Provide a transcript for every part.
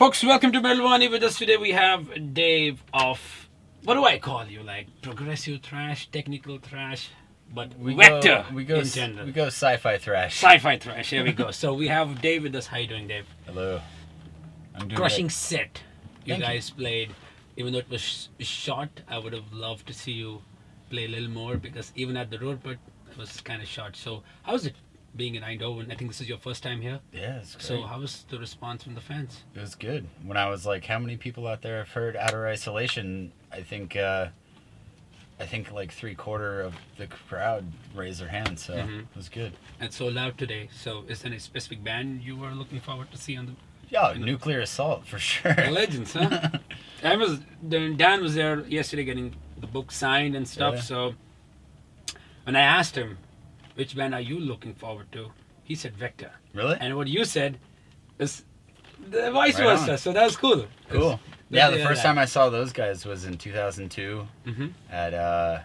Folks, welcome to Metal Wani. With us today we have Dave of, what do I call you? Like progressive thrash, technical thrash, but Vektor We go sci-fi thrash. Sci-fi thrash, here we go. So we have Dave with us. How you doing, Dave? Hello. I'm doing Crushing great. set. You Thank guys played, even though it was short, I would have loved to see you play a little more because even at the road, but it was kind of short. So how was it being in Eindhoven? I think this is your first time here. Yeah, it's great. So how was the response from the fans? It was good. When I was like, how many people out there have heard Outer Isolation? I think like 3/4 of the crowd raised their hands, so it was good. And sold out today. So is there a specific band you were looking forward to see on the... Yeah, Nuclear Assault for sure. Legends, huh? Dan was there yesterday getting the book signed and stuff. Yeah. So when I asked him, which band are you looking forward to? He said Vektor. Really? And what you said is the vice Right versa. on. So that was cool. Cool. Yeah, the first time I saw those guys was in 2002 at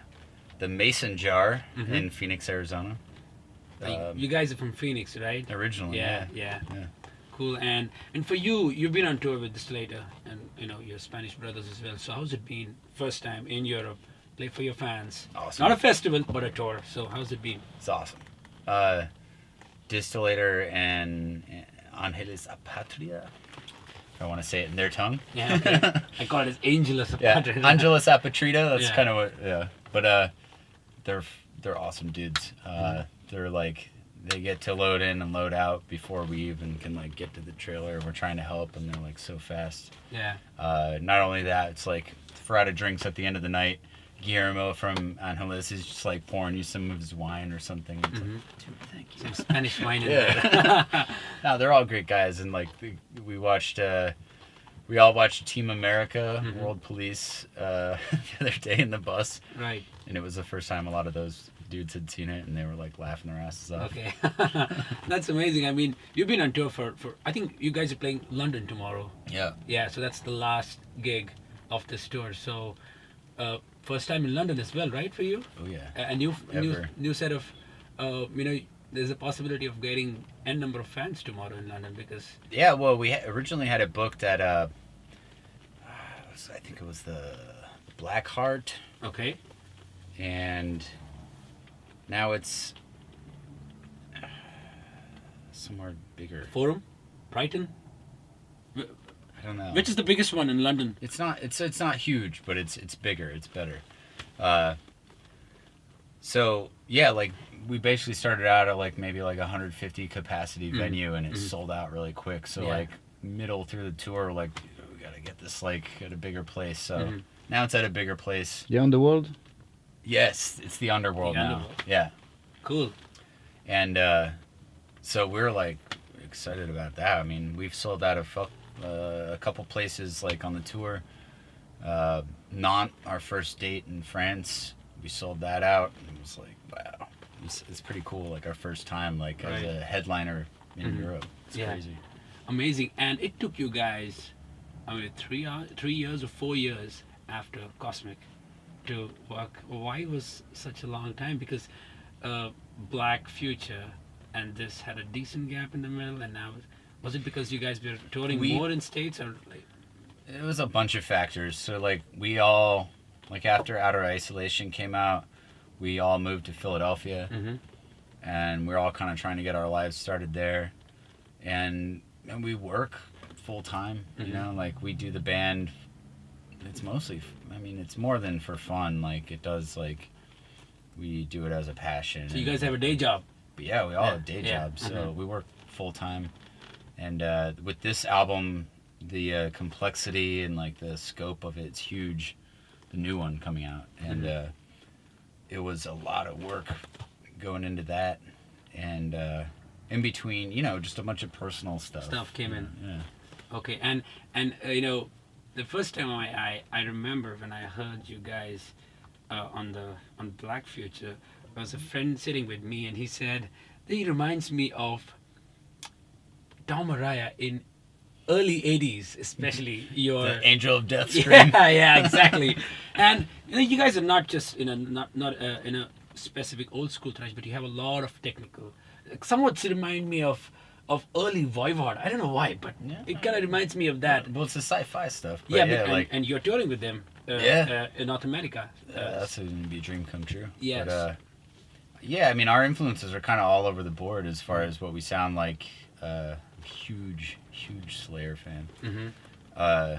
the Mason Jar in Phoenix, Arizona. You guys are from Phoenix, right? Originally, Yeah. Cool. And for you, you've been on tour with Distillator and your Spanish brothers as well. So how's it been? First time in Europe, play for your fans. Awesome. Not a festival, but a tour. So how's it been? It's awesome. Distillator and Angelus Apatrida. I want to say it in their tongue. Yeah, okay. I call it as Angelus Apatrida. Angelus Apatrida. That's Yeah. kind of what. Yeah, but they're awesome dudes. They're like they get to load in and load out before we even can like get to the trailer. We're trying to help, and they're like so fast. Yeah. Not only that, it's like if we're out of drinks at the end of the night. Guillermo from Angelus is just like pouring you some of his wine or something. It's like, dude, thank you. Some Spanish wine in Yeah. there. No, they're all great guys, and like we all watched Team America, World Police the other day in the bus, Right. and it was the first time a lot of those dudes had seen it, and they were like laughing their asses off. Okay. That's amazing. I mean, you've been on tour for I think you guys are playing London tomorrow. Yeah. Yeah, so that's the last gig of this tour. So first time in London as well, right, for you? Oh yeah. A new set of there's a possibility of getting n number of fans tomorrow in London because Yeah. Well, we originally had it booked at I think it was the Black Heart, okay. and now it's somewhere bigger. Forum, Brighton. I don't know. Which is the biggest one in London? It's not. It's not huge, but it's bigger. It's better. So yeah, like we basically started out at like maybe like 150 capacity venue, and it sold out really quick. So like middle through the tour, like we gotta get this like at a bigger place. So now it's at a bigger place. The Underworld? Yes, it's the Underworld The now. Underworld. Yeah, Cool. and so we're like excited about that. I mean, we've sold out a couple places like on the tour. Nantes, our first date in France, we sold that out. And it was like, wow, it's pretty cool. Like our first time, like as a headliner in Europe. It's crazy. Amazing. And it took you guys, I mean, 3 years or 4 years after Cosmic to work. Why was such a long time? Because Black Future and this had a decent gap in the middle, and now was it because you guys were touring more in States or like? It was a bunch of factors. So like we all, like after Outer Isolation came out, we all moved to Philadelphia, and we're all kind of trying to get our lives started there, and we work full time. You know, like we do the band. It's mostly, I mean, it's more than for fun. Like it does, like we do it as a passion. So you guys have a day job. But yeah, we all have day jobs, so we work full time. And with this album, the complexity and like the scope of it's huge. The new one coming out, and it was a lot of work going into that, and in between, just a bunch of personal stuff. Stuff came in. Yeah. Okay, and the first time I remember when I heard you guys on Black Future, there was a friend sitting with me, and he said, he reminds me of Tom Araya in early 80s, especially your... The Angel of Death scream. Yeah, exactly. And you guys are not just not in a specific old school thrash, but you have a lot of technical. Somewhat remind me of of early Voivod. I don't know why, but Yeah. it kind of reminds me of that. Well, it's the sci-fi stuff. But Yeah, yeah, but, like and you're touring with them Yeah. in North America. that's going to be a dream come true. Yes. But, yeah, I mean, our influences are kind of all over the board as far as what we sound like. Huge Slayer fan. Mm-hmm.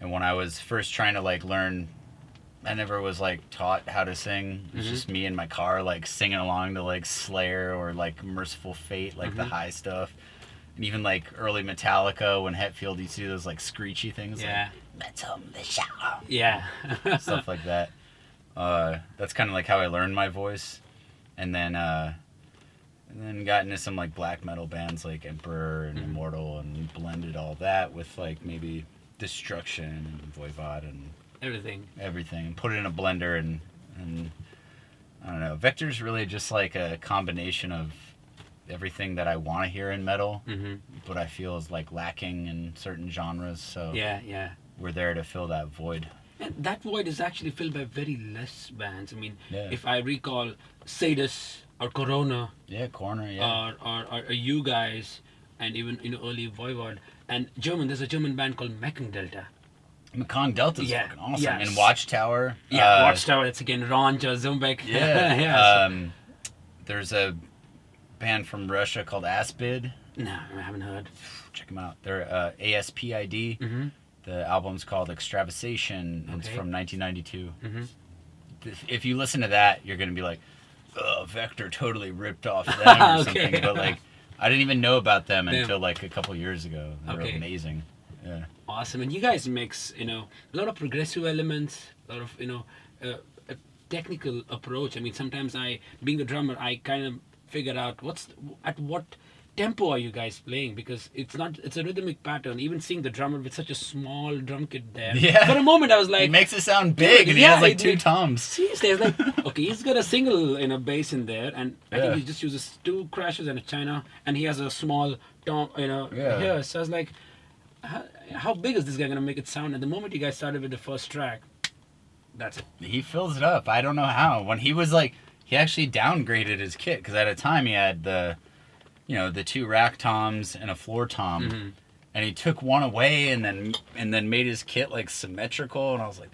And when I was first trying to like learn, I never was like taught how to sing. It was just me in my car like singing along to like Slayer or like Merciful Fate, like the high stuff. And even like early Metallica when Hetfield used to do those like screechy things. Yeah. Like, Metal Metallica. Yeah. Stuff like that. That's kind of like how I learned my voice. And then got into some like black metal bands like Emperor and Immortal and blended all that with like maybe Destruction and Voivod and everything. Put it in a blender and I don't know. Vektor's really just like a combination of everything that I want to hear in metal, but I feel is like lacking in certain genres. So Yeah. we're there to fill that void. And that void is actually filled by very less bands. I mean, Yeah. if I recall Sadus or Corona, Yeah, Corner, yeah. or you guys, and even early Voivod, and there's a German band called Mekong Delta. Mekong Delta's Yeah, fucking awesome. yes. And Watchtower. Yeah, Watchtower. It's again Ronja Zumbek. Yeah. There's a band from Russia called Aspid. No, I haven't heard. Check them out. They're ASPID. Mm-hmm. The album's called Extravasation. It's Okay. from 1992. Mm-hmm. If you listen to that, you're going to be like, oh, Vektor totally ripped off them or Okay. something. But like, I didn't even know about them Damn. until like a couple years ago. They were Okay. amazing. Yeah. Awesome. And you guys mix, a lot of progressive elements, a lot of, a technical approach. I mean, sometimes being a drummer, I kind of figure out at what tempo are you guys playing, because it's a rhythmic pattern. Even seeing the drummer with such a small drum kit there. Yeah. For a moment, I was like, He makes it sound big, and he yeah, has like it- 2 toms. seriously, I was like, okay, he's got a single bass in there, and I Yeah. think he just uses 2 crashes and a china, and he has a small tom, Yeah. here. So I was like, how big is this guy gonna make it sound? And the moment you guys started with the first track, that's it. He fills it up. I don't know how. When he was like, he actually downgraded his kit, because at a time he had the 2 rack toms and a floor tom, and he took one away and then made his kit like symmetrical, and I was like,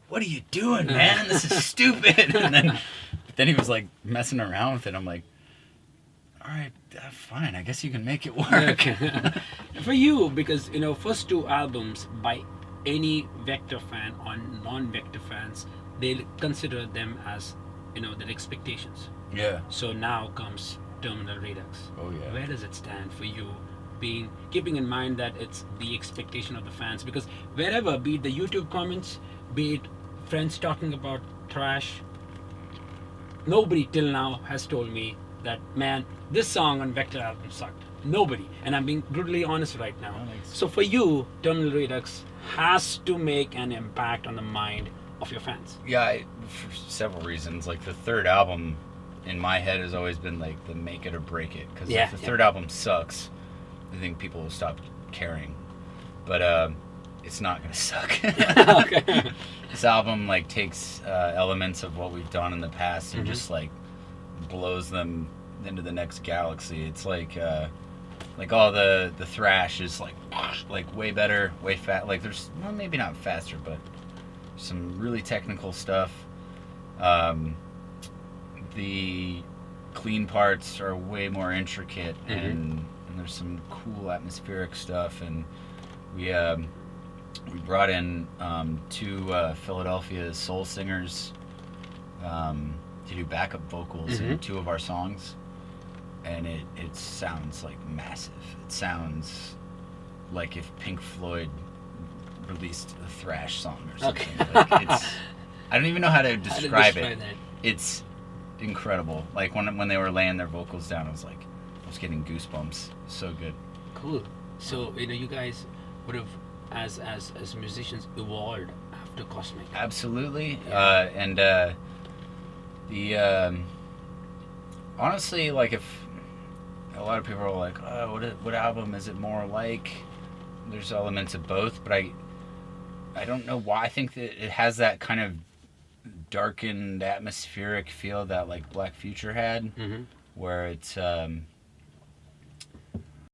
what are you doing, man? This is stupid. And then he was like messing around with it. I'm like, all right, fine. I guess you can make it work. For you, because first 2 albums by any Vektor fan or non-Vektor fans, they consider them as their expectations. Yeah. So now comes Terminal Redux. Oh yeah. Where does it stand for you, keeping in mind that it's the expectation of the fans? Because wherever, be it the YouTube comments, be it friends talking about Thrash, nobody till now has told me that, man, this song on Vektor album sucked. Nobody. And I'm being brutally honest right now. Thanks. So for you, Terminal Redux has to make an impact on the mind of your fans. Yeah, for several reasons. Like the 3rd album in my head has always been like the make it or break it. Because if the 3rd album sucks, I think people will stop caring. But it's not going to suck. Okay. This album like takes elements of what we've done in the past and just like blows them into the next galaxy. It's like all the thrash is like way better, way fast. Like there's maybe not faster, but some really technical stuff. The clean parts are way more intricate, and there's some cool atmospheric stuff. And we brought in 2 Philadelphia soul singers to do backup vocals in 2 of our songs, and it sounds like massive. It sounds like if Pink Floyd released a thrash song or something. Okay. Like I don't even know how to How to describe it. that? It's incredible. Like when they were laying their vocals down, I was getting goosebumps. So good. Cool. So you guys would have, as musicians, evolved after Cosmic. Absolutely. Yeah. And the honestly, like, if a lot of people are like, oh, what album is it more like? There's elements of both, but I don't know why. I think that it has that kind of darkened atmospheric feel that like Black Future had, where it's